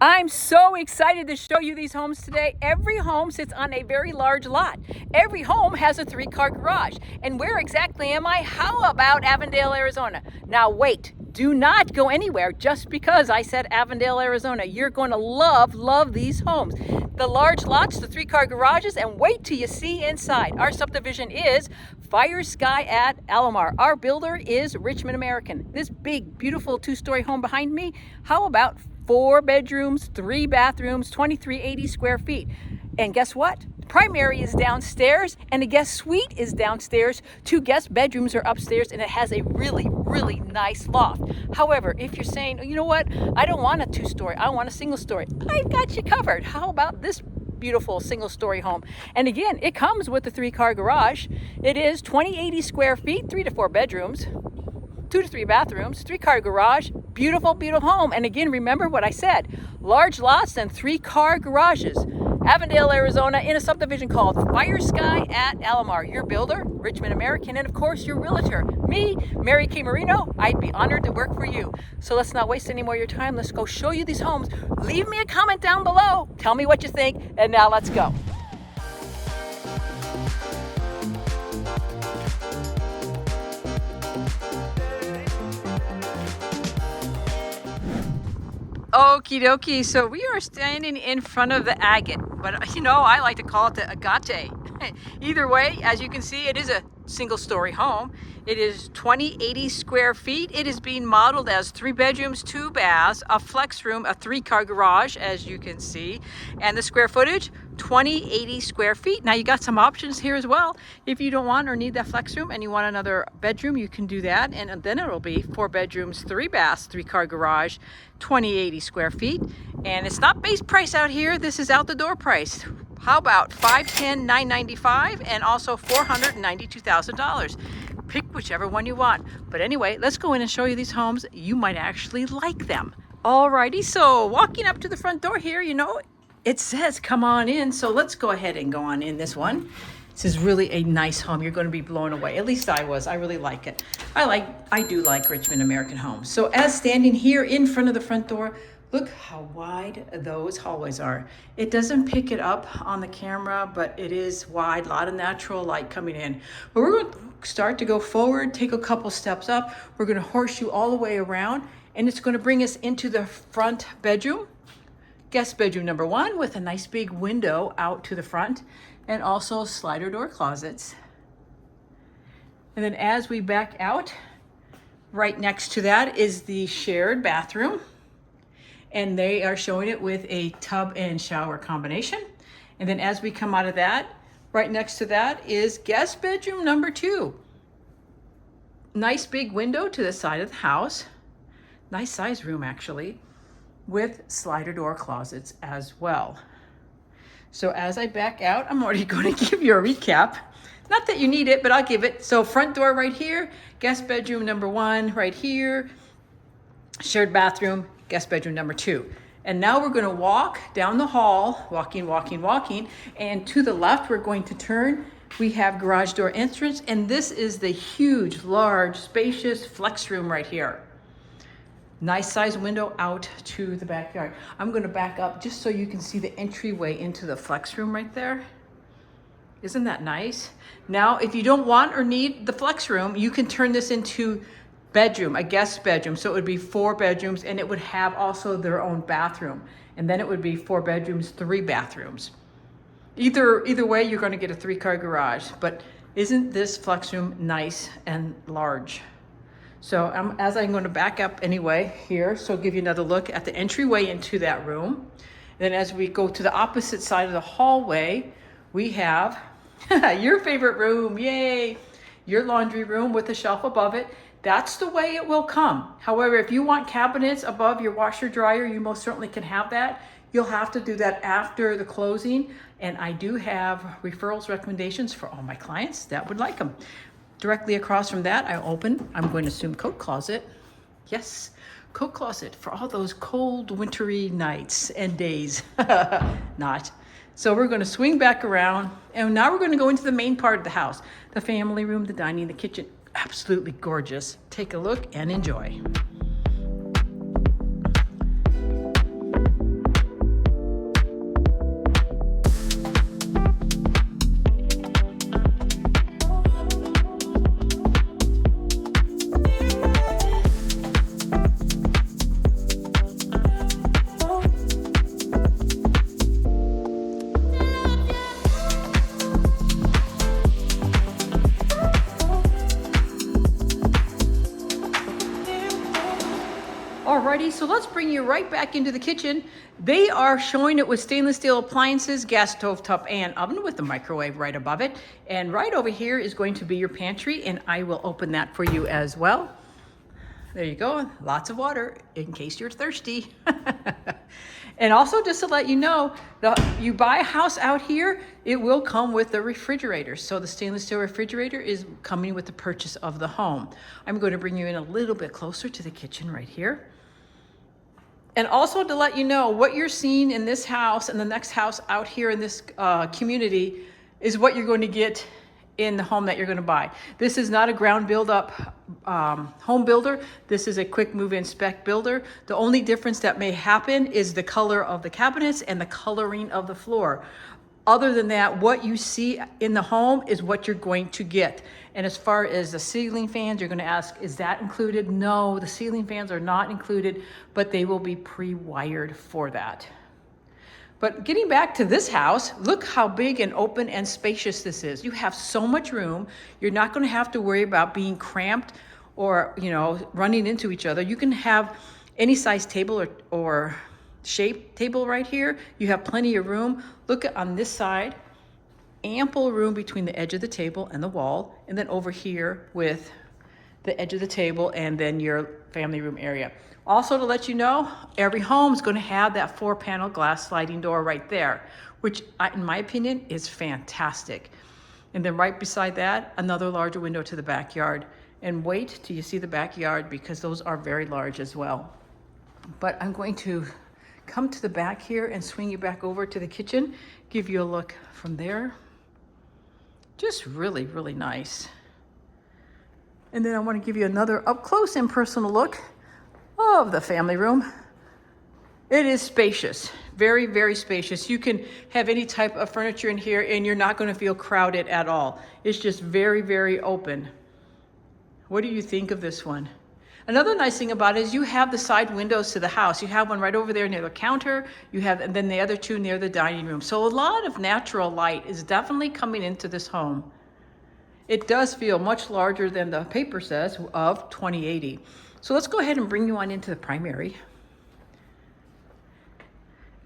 I'm so excited to show you these homes today. Every home sits on a very large lot. Every home has a 3-car garage. And where exactly am I? How about Avondale, Arizona? Now wait, do not go anywhere just because I said Avondale, Arizona. You're going to love these homes. The large lots, the 3-car garages, and wait till you see inside. Our subdivision is Fire Sky at Alamar. Our builder is Richmond American. This big, beautiful 2-story home behind me, how about 4 bedrooms, 3 bathrooms, 2380 square feet. And guess what? Primary is downstairs and the guest suite is downstairs. 2 guest bedrooms are upstairs, and it has a really nice loft. However, if you're saying, you know what, I don't want a 2-story, I want a single story, I've got you covered. How about this beautiful single-story home? And again, it comes with a 3-car garage. It is 2080 square feet, 3 to 4 bedrooms, 2 to 3 bathrooms, 3-car garage, beautiful home. And again, remember what I said, large lots and 3-car garages. Avondale, Arizona, in a subdivision called Fire Sky at Alamar. Your builder, Richmond American, and of course your realtor, me, Mary K. Marino. I'd be honored to work for you. So let's not waste any more of your time. Let's go show you these homes. Leave me a comment down below. Tell me what you think, and now let's go. Okie dokie, so we are standing in front of the Agate, but you know, I like to call it the Agate. Either way, as you can see, it is a single-story home. It is 2080 square feet. It is being modeled as 3 bedrooms, 2 baths, a flex room, a 3-car garage, as you can see, and the square footage, 2080 square feet. Now you got some options here as well. If you don't want or need that flex room and you want another bedroom, you can do that, and then it'll be 4 bedrooms, 3 baths, 3-car garage, 2080 square feet. And it's not base price out here. This is out the door price. How about $510,995 and also $492,000? Pick whichever one you want. But anyway, let's go in and show you these homes. You might actually like them. Alrighty, so walking up to the front door here, you know, it says come on in. So let's go ahead and go on in this one. This is really a nice home. You're going to be blown away. At least I was. I really like it. I do like Richmond American homes. So as standing here in front of the front door, look how wide those hallways are. It doesn't pick it up on the camera, but it is wide, a lot of natural light coming in. But we're going to start to go forward, take a couple steps up. We're going to horseshoe all the way around, and it's going to bring us into the front bedroom. Guest bedroom number 1 with a nice big window out to the front, and also slider door closets. And then as we back out, right next to that is the shared bathroom. And they are showing it with a tub and shower combination. And then as we come out of that, right next to that is guest bedroom number 2. Nice big window to the side of the house. Nice size room actually, with slider door closets as well. So as I back out, I'm already going to give you a recap. Not that you need it, but I'll give it. So front door right here, guest bedroom number 1 right here, shared bathroom, guest bedroom number 2. And now we're going to walk down the hall, walking, and to the left we're going to turn. We have garage door entrance, and this is the huge, large, spacious flex room right here. Nice size window out to the backyard. I'm going to back up just so you can see the entryway into the flex room right there. Isn't that nice? Now, if you don't want or need the flex room, you can turn this into bedroom, a guest bedroom. So it would be 4 bedrooms, and it would have also their own bathroom. And then it would be 4 bedrooms, 3 bathrooms. Either way, you're going to get a 3-car garage. But isn't this flex room nice and large? So as I'm going to back up anyway here, so I'll give you another look at the entryway into that room. Then as we go to the opposite side of the hallway, we have your favorite room, yay! Your laundry room with a shelf above it. That's the way it will come. However, if you want cabinets above your washer dryer, you most certainly can have that. You'll have to do that after the closing. And I do have referrals, recommendations for all my clients that would like them. Directly across from that, I'm going to assume coat closet. Yes, coat closet for all those cold, wintry nights and days. Not. So we're going to swing back around, and now we're going to go into the main part of the house. The family room, the dining, the kitchen. Absolutely gorgeous. Take a look and enjoy. so let's bring you right back into the kitchen. They are showing it with stainless steel appliances, gas stove top and oven with the microwave right above it. And right over here is going to be your pantry, and I will open that for you as well. There you go, lots of water in case you're thirsty. And also just to let you know, you buy a house out here, it will come with the refrigerator. So the stainless steel refrigerator is coming with the purchase of the home. I'm going to bring you in a little bit closer to the kitchen right here. And also to let you know, what you're seeing in this house and the next house out here in this community is what you're going to get in the home that you're going to buy. This is not a ground build up home builder. This is a quick move in spec builder. The only difference that may happen is the color of the cabinets and the coloring of the floor. Other than that, what you see in the home is what you're going to get. And as far as the ceiling fans, you're going to ask, is that included? No, the ceiling fans are not included, but they will be pre-wired for that. But getting back to this house, look how big and open and spacious this is. You have so much room. You're not going to have to worry about being cramped or, running into each other. You can have any size table or shaped table right here. You have plenty of room. Look on this side, ample room between the edge of the table and the wall, and then over here with the edge of the table and then your family room area. Also, to let you know, every home is going to have that 4-panel glass sliding door right there, which in my opinion is fantastic. And then right beside that, another larger window to the backyard. And wait till you see the backyard, because those are very large as well. But I'm going to come to the back here and swing you back over to the kitchen, give you a look from there. Just really, really nice. And then I want to give you another up close and personal look of the family room. It is spacious, very, very spacious. You can have any type of furniture in here and you're not going to feel crowded at all. It's just very, very open. What do you think of this one? Another nice thing about it is you have the side windows to the house. You have one right over there near the counter. And then the other two near the dining room. So a lot of natural light is definitely coming into this home. It does feel much larger than the paper says of 2080. So let's go ahead and bring you on into the primary.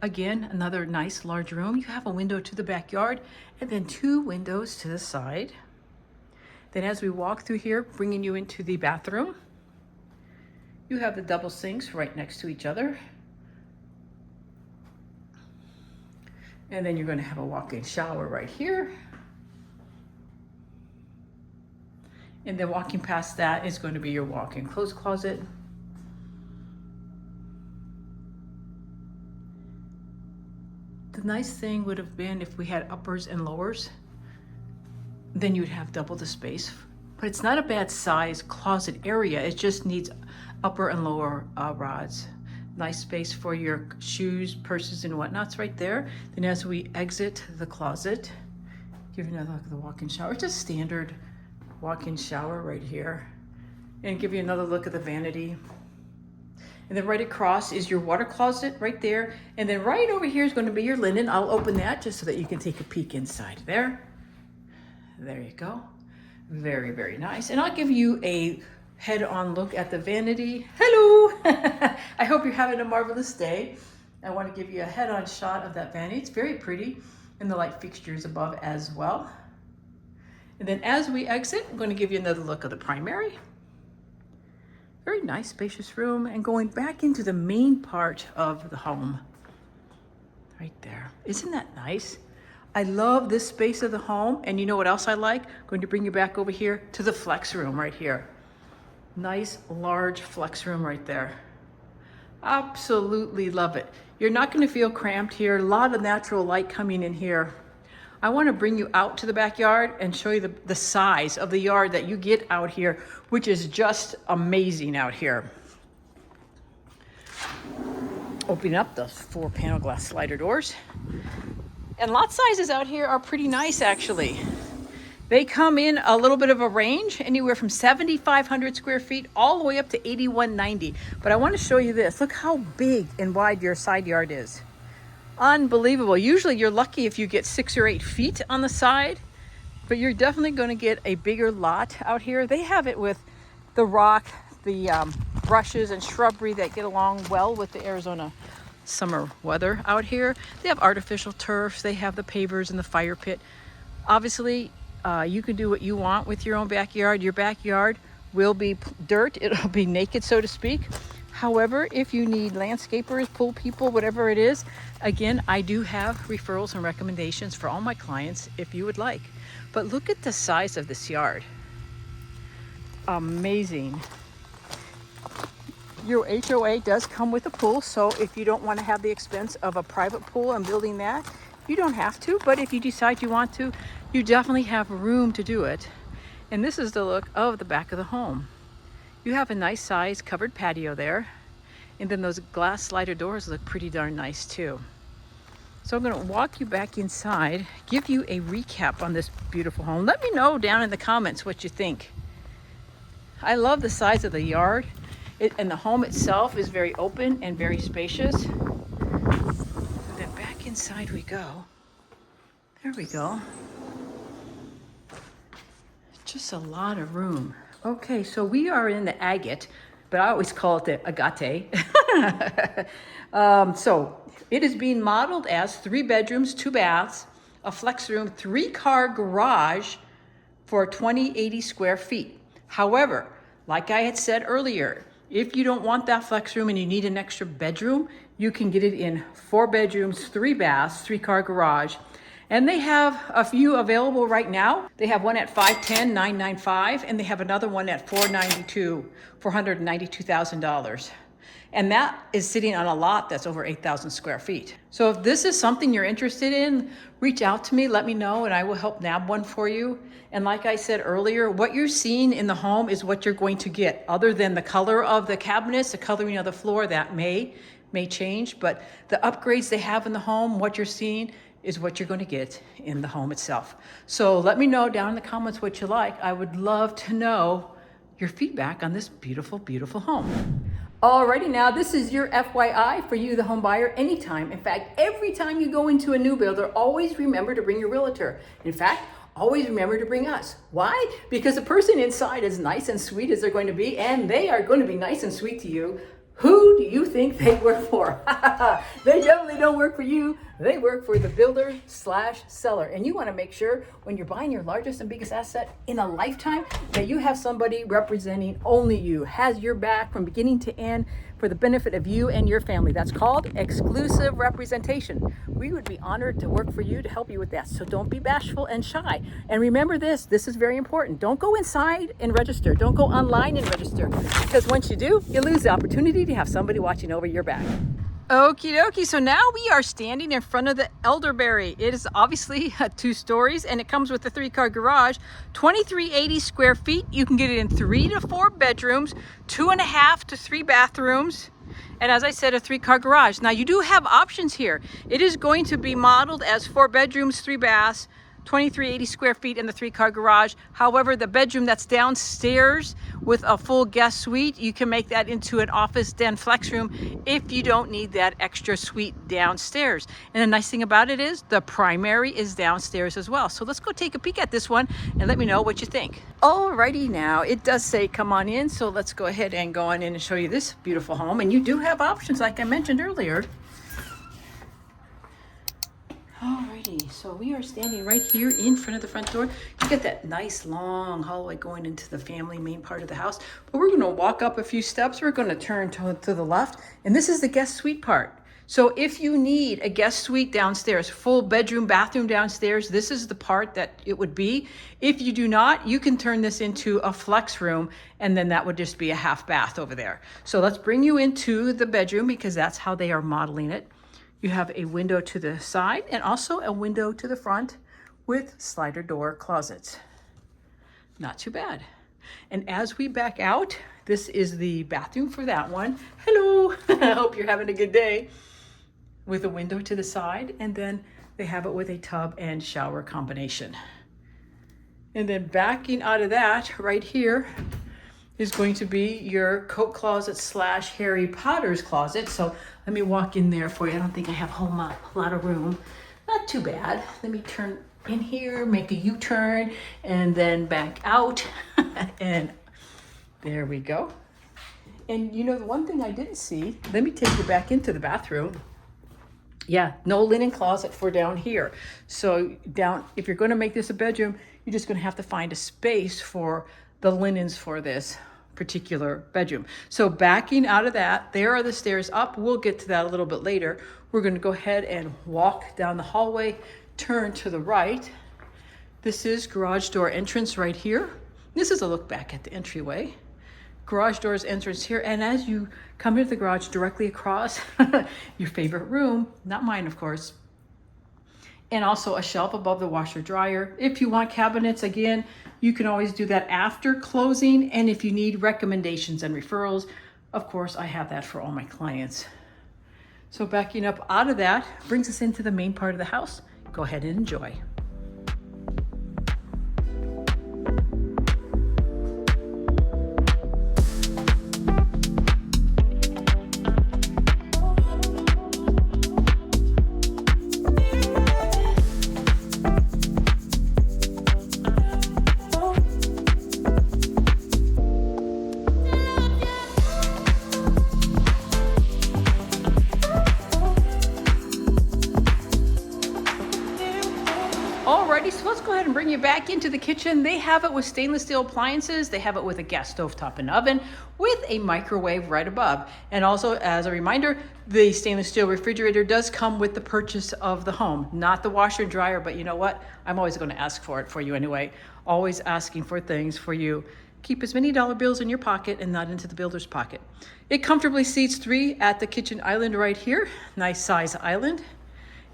Again, another nice large room. You have a window to the backyard and then 2 windows to the side. Then as we walk through here, bringing you into the bathroom, you have the double sinks right next to each other. And then you're going to have a walk-in shower right here. And then walking past that is going to be your walk-in clothes closet. The nice thing would have been if we had uppers and lowers, then you'd have double the space. But it's not a bad size closet area. It just needs upper and lower rods. Nice space for your shoes, purses, and whatnots right there. Then as we exit the closet, give you another look at the walk-in shower. It's just standard walk-in shower right here. And give you another look at the vanity. And then right across is your water closet right there. And then right over here is going to be your linen. I'll open that just so that you can take a peek inside there. There you go. Very, very nice. And I'll give you a head-on look at the vanity. Hello! I hope you're having a marvelous day. I want to give you a head-on shot of that vanity. It's very pretty. And the light fixtures above as well. And then as we exit, I'm going to give you another look of the primary. Very nice, spacious room. And going back into the main part of the home. Right there. Isn't that nice? I love this space of the home. And you know what else I like? I'm going to bring you back over here to the flex room right here. Nice, large flex room right there. Absolutely love it. You're not going to feel cramped here. A lot of natural light coming in here. I want to bring you out to the backyard and show you the size of the yard that you get out here, which is just amazing out here. Opening up the 4-panel glass slider doors. And lot sizes out here are pretty nice, actually. They come in a little bit of a range, anywhere from 7,500 square feet all the way up to 8,190. But I want to show you this. Look how big and wide your side yard is. Unbelievable. Usually you're lucky if you get 6 or 8 feet on the side, but you're definitely going to get a bigger lot out here. They have it with the rock, the brushes and shrubbery that get along well with the Arizona summer weather out here. They have artificial turfs, they have the pavers and the fire pit. Obviously, you can do what you want with your own backyard. Your backyard will be dirt, it'll be naked, so to speak. However, if you need landscapers, pool people, whatever it is, again, I do have referrals and recommendations for all my clients if you would like. But look at the size of this yard. Amazing. Your HOA does come with a pool, so if you don't want to have the expense of a private pool and building that, you don't have to. But if you decide you want to, you definitely have room to do it. And this is the look of the back of the home. You have a nice size covered patio there. And then those glass slider doors look pretty darn nice too. So I'm going to walk you back inside, give you a recap on this beautiful home. Let me know down in the comments what you think. I love the size of the yard. And the home itself is very open and very spacious. And then back inside we go. There we go. Just a lot of room. Okay, so we are in the Agate, but I always call it the Agate. So it is being modeled as 3 bedrooms, 2 baths, a flex room, 3-car garage for 2080 square feet. However, like I had said earlier, if you don't want that flex room and you need an extra bedroom, you can get it in 4 bedrooms, 3 baths, 3-car garage. And they have a few available right now. They have one at $510,995, and they have another one at $492,000. And that is sitting on a lot that's over 8,000 square feet. So if this is something you're interested in, reach out to me, let me know, and I will help nab one for you. And like I said earlier, what you're seeing in the home is what you're going to get. Other than the color of the cabinets, the coloring of the floor, that may change, but the upgrades they have in the home, what you're seeing is what you're going to get in the home itself. So let me know down in the comments what you like. I would love to know your feedback on this beautiful, beautiful home. Alrighty, now this is your FYI for you, the home buyer, anytime. In fact, every time you go into a new builder, always remember to bring your realtor. In fact, always remember to bring us. Why? Because the person inside is nice and sweet as they're going to be, and they are going to be nice and sweet to you. Who do you think they work for? They definitely don't work for you. They work for the builder/seller. And you want to make sure when you're buying your largest and biggest asset in a lifetime that you have somebody representing only you, has your back from beginning to end for the benefit of you and your family. That's called exclusive representation. We would be honored to work for you to help you with that. So don't be bashful and shy. And remember this is very important. Don't go inside and register. Don't go online and register. Because once you do, you lose the opportunity to have somebody watching over your back. Okie dokie, so now we are standing in front of the Elderberry. It is obviously 2 stories and it comes with a 3-car garage, 2380 square feet. You can get it in 3 to 4 bedrooms, 2.5 to 3 bathrooms. And as I said, a 3-car garage. Now you do have options here. It is going to be modeled as 4 bedrooms, 3 baths, 2380 square feet in the 3-car garage. However, the bedroom that's downstairs with a full guest suite, you can make that into an office den flex room if you don't need that extra suite downstairs. And the nice thing about it is the primary is downstairs as well. So let's go take a peek at this one and let me know what you think. Alrighty, now it does say come on in, so let's go ahead and go on in and show you this beautiful home. And you do have options like I mentioned earlier. Alrighty, so we are standing right here in front of the front door. You get that nice long hallway going into the family main part of the house. But we're going to walk up a few steps. We're going to turn to the left. And this is the guest suite part. So if you need a guest suite downstairs, full bedroom, bathroom downstairs, this is the part that it would be. If you do not, you can turn this into a flex room, and then that would just be a half bath over there. So let's bring you into the bedroom because that's how they are modeling it. You have a window to the side and also a window to the front with slider door closets. Not too bad. And as we back out, this is the bathroom for that one. Hello, I hope you're having a good day. With a window to the side, and then they have it with a tub and shower combination. And then backing out of that, right here, is going to be your coat closet / Harry Potter's closet. So let me walk in there for you. I don't think I have a whole lot of room. Not too bad. Let me turn in here, make a U-turn, and then back out. And there we go. And you know, the one thing I didn't see, let me take you back into the bathroom. Yeah, no linen closet for down here. So down, if you're going to make this a bedroom, you're just going to have to find a space for the linens for this particular bedroom. So backing out of that, there are the stairs up. We'll get to that a little bit later. We're going to go ahead and walk down the hallway, turn to the right. This is garage door entrance right here. This is a look back at the entryway. Garage doors entrance here, and as you come into the garage, directly across your favorite room, not mine of course, and also a shelf above the washer dryer. If you want cabinets, again, you can always do that after closing, and if you need recommendations and referrals, of course I have that for all my clients. So backing up out of that brings us into the main part of the house. Go ahead and enjoy. Alrighty, so let's go ahead and bring you back into the kitchen. They have it with stainless steel appliances. They have it with a gas stovetop and oven with a microwave right above. And also, as a reminder, the stainless steel refrigerator does come with the purchase of the home, not the washer and dryer, but you know what? I'm always going to ask for it for you anyway. Always asking for things for you. Keep as many dollar bills in your pocket and not into the builder's pocket. It comfortably seats 3 at the kitchen island right here. Nice size island.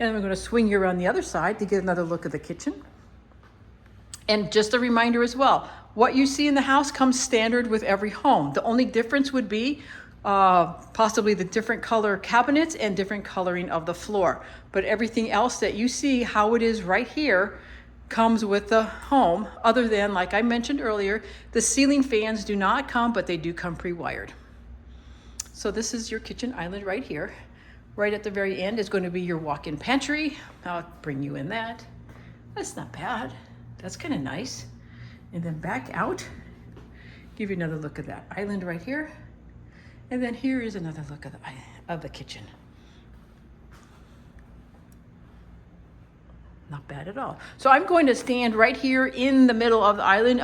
And then we're going to swing you around the other side to get another look at the kitchen. And just a reminder as well, what you see in the house comes standard with every home. The only difference would be possibly the different color cabinets and different coloring of the floor. But everything else that you see, how it is right here, comes with the home, other than, like I mentioned earlier, the ceiling fans do not come, but they do come pre-wired. So this is your kitchen island right here. Right at the very end is going to be your walk-in pantry. I'll bring you in that. That's not bad. That's kind of nice. And then back out, give you another look at that island right here. And then here is another look of the kitchen. Not bad at all. So I'm going to stand right here in the middle of the island.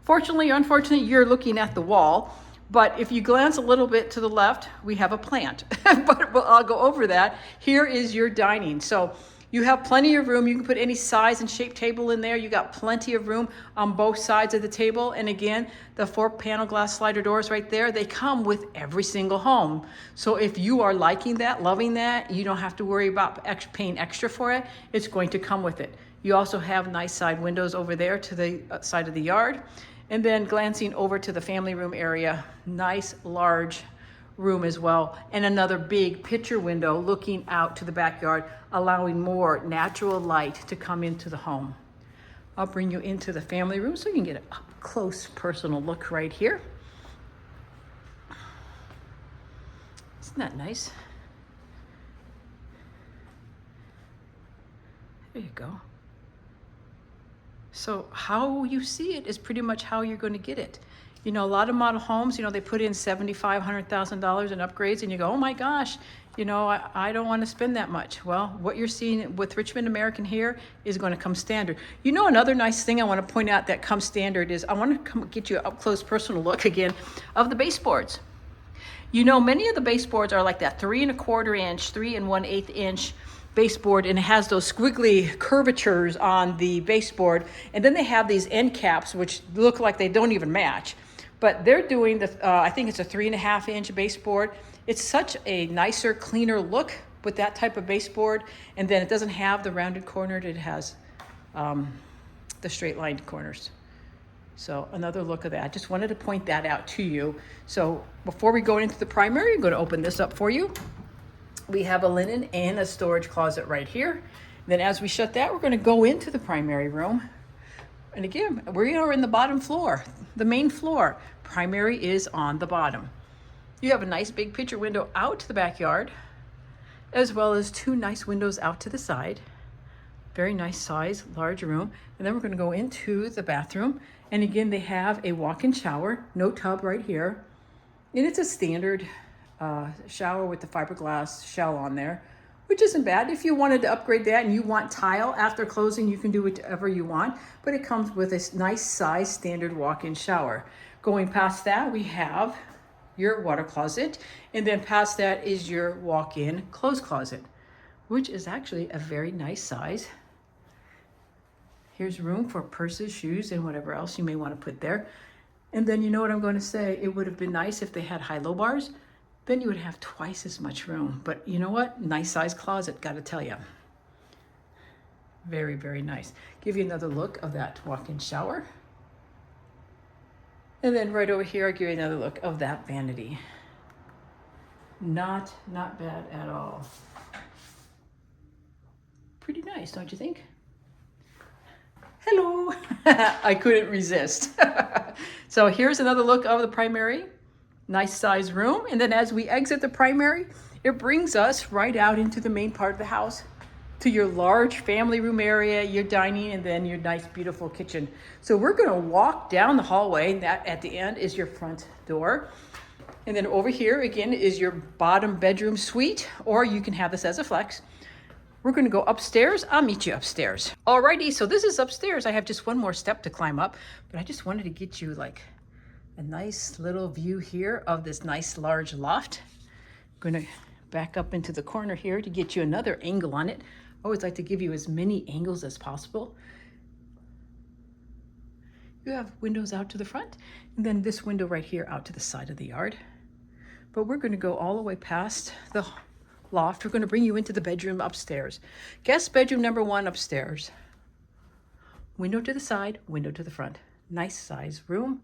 Fortunately or unfortunately, you're looking at the wall. But if you glance a little bit to the left, we have a plant. But I'll go over that. Here is your dining. So you have plenty of room. You can put any size and shape table in there. You got plenty of room on both sides of the table. And again, the 4-panel glass slider doors right there, they come with every single home. So if you are liking that, loving that, you don't have to worry about paying extra for it. It's going to come with it. You also have nice side windows over there to the side of the yard. And then glancing over to the family room area, nice large room as well. And another big picture window looking out to the backyard, allowing more natural light to come into the home. I'll bring you into the family room so you can get an up close personal look right here. Isn't that nice? There you go. So how you see it is pretty much how you're going to get it. You know, a lot of model homes, you know, they put in $75,000, $100,000 in upgrades and you go, oh my gosh, you know, I don't want to spend that much. Well, what you're seeing with Richmond American here is going to come standard. You know, another nice thing I want to point out that comes standard is I want to get you an up close personal look again of the baseboards. You know, many of the baseboards are like that 3 1/4 inch, 3 1/8 inch baseboard, and it has those squiggly curvatures on the baseboard, and then they have these end caps which look like they don't even match, but they're doing the I think it's a 3 1/2 inch baseboard. It's such a nicer, cleaner look with that type of baseboard, and then it doesn't have the rounded corner, it has the straight lined corners. So another look of that. I just wanted to point that out to you. So before we go into the primary, I'm going to open this up for you. We have a linen and a storage closet right here. Then as we shut that, we're going to go into the primary room. And again, we are in the bottom floor, the main floor. Primary is on the bottom. You have a nice big picture window out to the backyard, as well as 2 nice windows out to the side. Very nice size, large room. And then we're going to go into the bathroom. And again, they have a walk-in shower, no tub right here. And it's a standard shower with the fiberglass shell on there, which isn't bad. If you wanted to upgrade that and you want tile after closing, you can do whatever you want, but it comes with a nice size standard walk-in shower. Going past that, we have your water closet, and then past that is your walk-in clothes closet, which is actually a very nice size. Here's room for purses, shoes, and whatever else you may want to put there. And then you know what I'm going to say, it would have been nice if they had high-low bars. Then you would have twice as much room. But you know what? Nice size closet, gotta tell you. Very, very nice. Give you another look of that walk-in shower. And then right over here, I'll give you another look of that vanity. Not bad at all. Pretty nice, don't you think? Hello. I couldn't resist. So here's another look of the primary. Nice size room. And then as we exit the primary, it brings us right out into the main part of the house to your large family room area, your dining, and then your nice, beautiful kitchen. So we're going to walk down the hallway. That at the end is your front door. And then over here, again, is your bottom bedroom suite, or you can have this as a flex. We're going to go upstairs. I'll meet you upstairs. Alrighty, so this is upstairs. I have just one more step to climb up, but I just wanted to get you like a nice little view here of this nice large loft. I'm going to back up into the corner here to get you another angle on it. I always like to give you as many angles as possible. You have windows out to the front, and then this window right here out to the side of the yard. But we're going to go all the way past the loft. We're going to bring you into the bedroom upstairs. Guest bedroom number 1 upstairs. Window to the side, window to the front. Nice size room.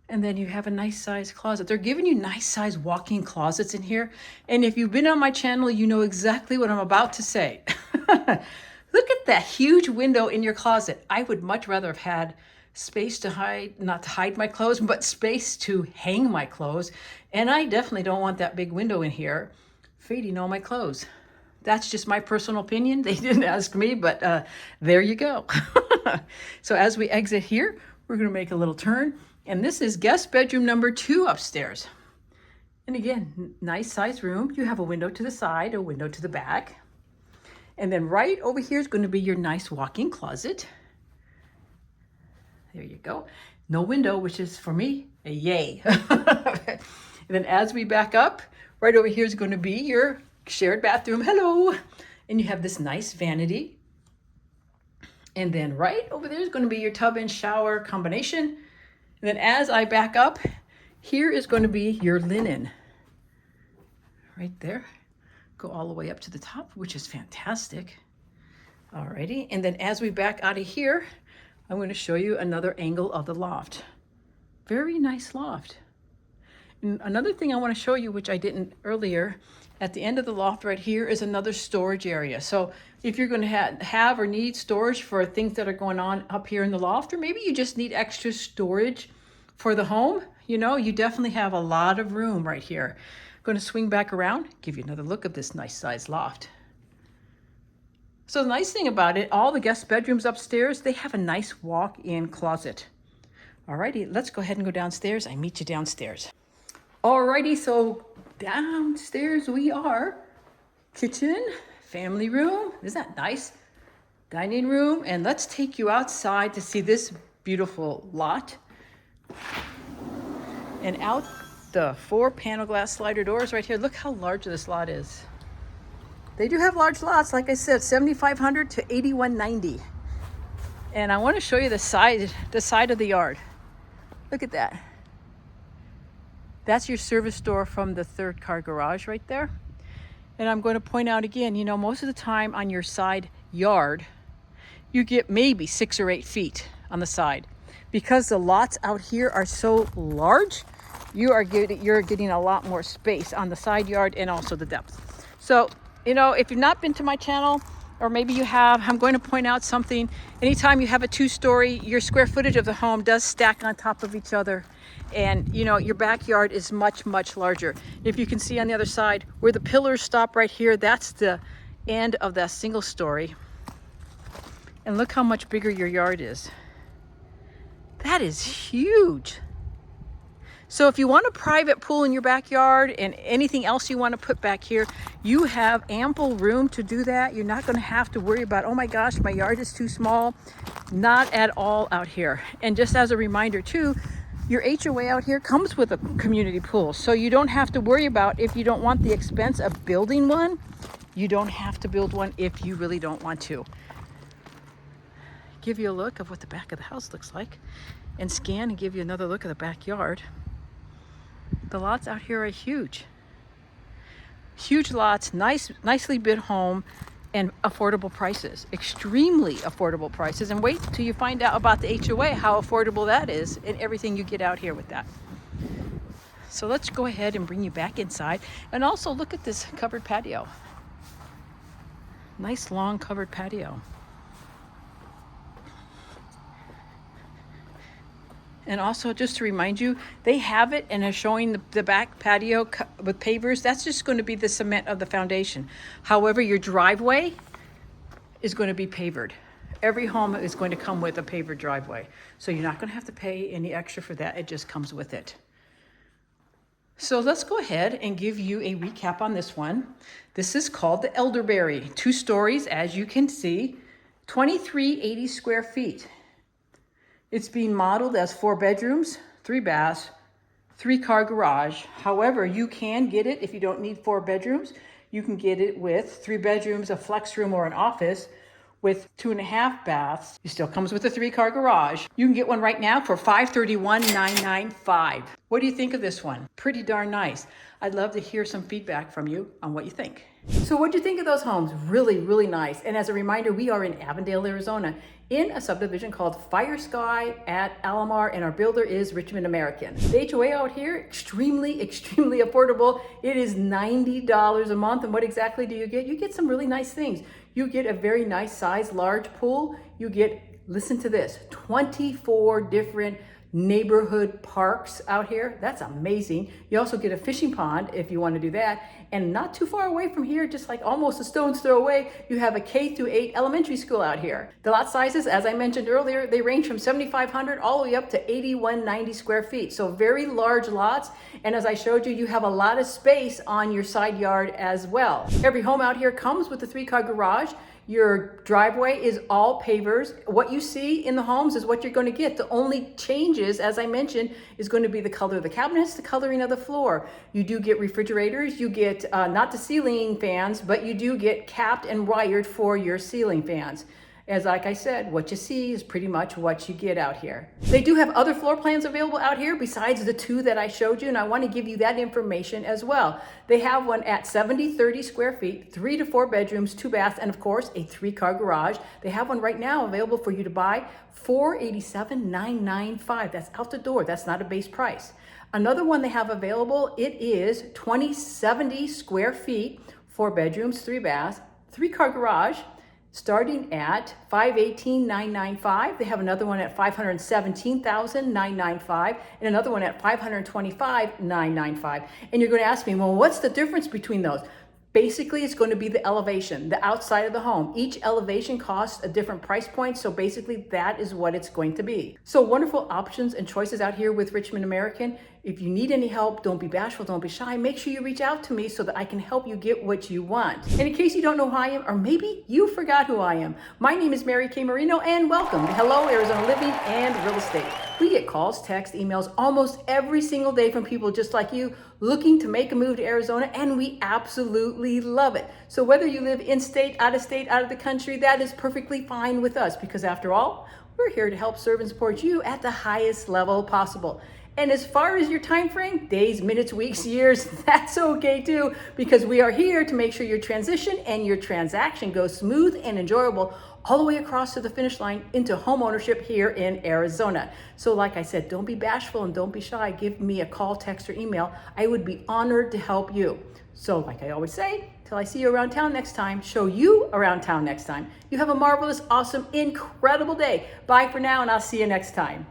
And then you have a nice size closet. They're giving you nice size walk-in closets in here. And if you've been on my channel, you know exactly what I'm about to say. Look at that huge window in your closet. I would much rather have had space to hide, not to hide my clothes, but space to hang my clothes. And I definitely don't want that big window in here fading all my clothes. That's just my personal opinion. They didn't ask me, but there you go. So as we exit here, we're going to make a little turn. And this is guest bedroom number 2 upstairs. And again, nice size room. You have a window to the side, a window to the back. And then right over here is going to be your nice walk-in closet. There you go. No window, which is for me a yay. And then as we back up, right over here is going to be your shared bathroom. Hello. And you have this nice vanity. And then right over there is going to be your tub and shower combination. And then as I back up, here is going to be your linen. Right there. Go all the way up to the top, which is fantastic. Alrighty. And then as we back out of here, I'm going to show you another angle of the loft. Very nice loft. And another thing I want to show you, which I didn't earlier, at the end of the loft right here is another storage area. So if you're going to have or need storage for things that are going on up here in the loft, or maybe you just need extra storage for the home, you know, you definitely have a lot of room right here. I'm going to swing back around, give you another look of this nice size loft. So the nice thing about it, all the guest bedrooms upstairs, they have a nice walk-in closet. Alrighty, let's go ahead and go downstairs. I meet you downstairs. Alrighty, so downstairs we are. Kitchen, family room. Isn't that nice? Dining room. And let's take you outside to see this beautiful lot. And out the 4 panel glass slider doors right here. Look how large this lot is. They do have large lots, like I said, 7,500 to 8,190. And I want to show you the side of the yard. Look at that. That's your service door from the 3rd car garage right there. And I'm going to point out again, you know, most of the time on your side yard, you get maybe 6 or 8 feet on the side. Because the lots out here are so large, you're getting a lot more space on the side yard and also the depth. So, you know, if you've not been to my channel, or maybe you have, I'm going to point out something. Anytime you have a 2-story, your square footage of the home does stack on top of each other. And, you know, your backyard is much, much larger. If you can see on the other side, where the pillars stop right here, that's the end of that single story. And look how much bigger your yard is. That is huge. So if you want a private pool in your backyard and anything else you want to put back here, you have ample room to do that. You're not going to have to worry about, oh my gosh, my yard is too small. Not at all out here. And just as a reminder too, your HOA out here comes with a community pool. So you don't have to worry about, if you don't want the expense of building one, you don't have to build one if you really don't want to. Give you a look of what the back of the house looks like and scan and give you another look at the backyard. The lots out here are huge. Huge lots, nicely built home, and affordable prices, extremely affordable prices. And wait till you find out about the HOA, how affordable that is, and everything you get out here with that. So let's go ahead and bring you back inside. And also look at this covered patio. Nice long covered patio. And also, just to remind you, they have it and are showing the back patio with pavers. That's just going to be the cement of the foundation. However, your driveway is going to be pavered. Every home is going to come with a pavered driveway. So you're not going to have to pay any extra for that. It just comes with it. So let's go ahead and give you a recap on this one. This is called the Elderberry. 2 stories, as you can see, 2380 square feet. It's being modeled as 4 bedrooms, 3 baths, 3-car garage. However, you can get it if you don't need 4 bedrooms. You can get it with 3 bedrooms, a flex room, or an office with 2.5 baths. It still comes with a 3-car garage. You can get one right now for $531,995. What do you think of this one? Pretty darn nice. I'd love to hear some feedback from you on what you think. So what do you think of those homes? Really, really nice. And as a reminder, we are in Avondale, Arizona, in a subdivision called Fire Sky at Alamar, and our builder is Richmond American. The HOA out here, extremely affordable. It is $90 a month. And what exactly do you get? You get some really nice things. You get a very nice size, large pool. You get, listen to this, 24 different neighborhood parks out here. That's amazing. You also get a fishing pond if you want to do that. And not too far away from here, just like almost a stone's throw away, you have a K-8 elementary school out here. The lot sizes, as I mentioned earlier, they range from 7,500 all the way up to 8,190 square feet. So very large lots. And as I showed you, you have a lot of space on your side yard as well. Every home out here comes with a 3-car garage. Your driveway is all pavers. What you see in the homes is what you're going to get. The only changes, as I mentioned, is going to be the color of the cabinets, the coloring of the floor. You do get refrigerators. You get not the ceiling fans, but you do get capped and wired for your ceiling fans. As like I said, what you see is pretty much what you get out here. They do have other floor plans available out here besides the 2 that I showed you, and I want to give you that information as well. They have one at 70-30 square feet, 3 to 4 bedrooms, 2 baths, and of course a 3-car garage. They have one right now available for you to buy, $487,995. That's out the door. That's not a base price. Another one they have available, it is 2070 square feet, 4 bedrooms, 3 baths, 3-car garage, starting at $518,995. They have another one at $517,995 and another one at $525,995. And you're going to ask me, well, what's the difference between those? Basically, it's going to be the elevation, the outside of the home. Each elevation costs a different price point, so basically that is what it's going to be. So wonderful options and choices out here with Richmond American. If you need any help, don't be bashful, don't be shy. Make sure you reach out to me so that I can help you get what you want. And in case you don't know who I am, or maybe you forgot who I am, my name is Mary Kay Marino, and welcome to Hello Arizona Living and Real Estate. We get calls, texts, emails almost every single day from people just like you looking to make a move to Arizona, and we absolutely love it. So whether you live in state, out of the country, that is perfectly fine with us, because after all, we're here to help serve and support you at the highest level possible. And as far as your time frame, days, minutes, weeks, years, that's okay too, because we are here to make sure your transition and your transaction goes smooth and enjoyable all the way across to the finish line into home ownership here in Arizona. So like I said, don't be bashful and don't be shy. Give me a call, text, or email. I would be honored to help you. So like I always say, till I see you around town next time, show you around town next time. You have a marvelous, awesome, incredible day. Bye for now, and I'll see you next time.